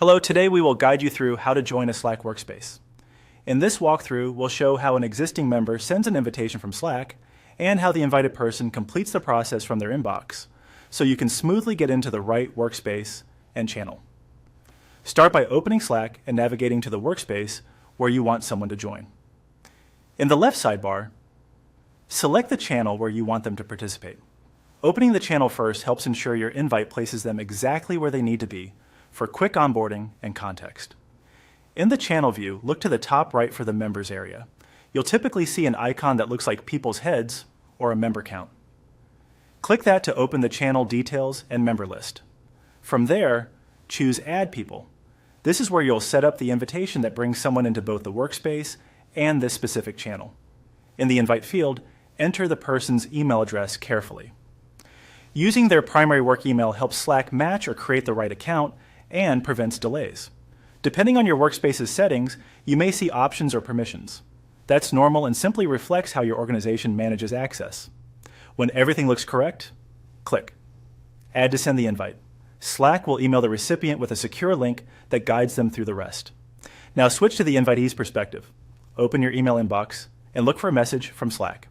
Hello, today we will guide you through how to join a Slack workspace. In this walkthrough, we'll show how an existing member sends an invitation from Slack and how the invited person completes the process from their inbox, so you can smoothly get into the right workspace and channel. Start by opening Slack and navigating to the workspace where you want someone to join. In the left sidebar, select the channel where you want them to participate. Opening the channel first helps ensure your invite places them exactly where they need to be for quick onboarding and context. In the channel view, look to the top right for the members area. You'll typically see an icon that looks like people's heads or a member count. Click that to open the channel details and member list. From there, choose Add People. This is where you'll set up the invitation that brings someone into both the workspace and this specific channel. In the invite field, enter the person's email address carefully. Using their primary work email helps Slack match or create the right account and prevents delays. Depending on your workspace's settings, you may see options or permissions. That's normal and simply reflects how your organization manages access. When everything looks correct, click Add to send the invite. Slack will email the recipient with a secure link that guides them through the rest. Now switch to the invitee's perspective. Open your email inbox and look for a message from Slack.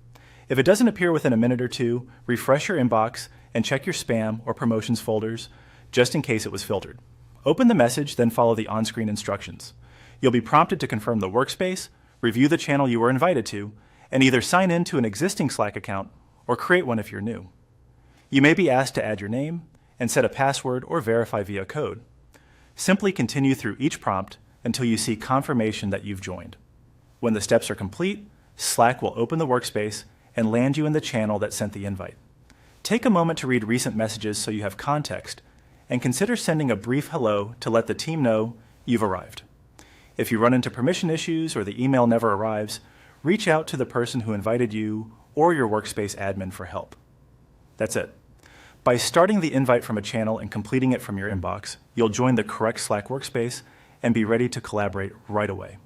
If it doesn't appear within a minute or two, refresh your inbox and check your spam or promotions folders just in case it was filtered. Open the message, then follow the on-screen instructions. You'll be prompted to confirm the workspace, review the channel you were invited to, and either sign in to an existing Slack account or create one if you're new. You may be asked to add your name and set a password or verify via code. Simply continue through each prompt until you see confirmation that you've joined. When the steps are complete, Slack will open the workspace and land you in the channel that sent the invite. Take a moment to read recent messages so you have context, and consider sending a brief hello to let the team know you've arrived. If you run into permission issues or the email never arrives, reach out to the person who invited you or your workspace admin for help. That's it. By starting the invite from a channel and completing it from your inbox, you'll join the correct Slack workspace and be ready to collaborate right away.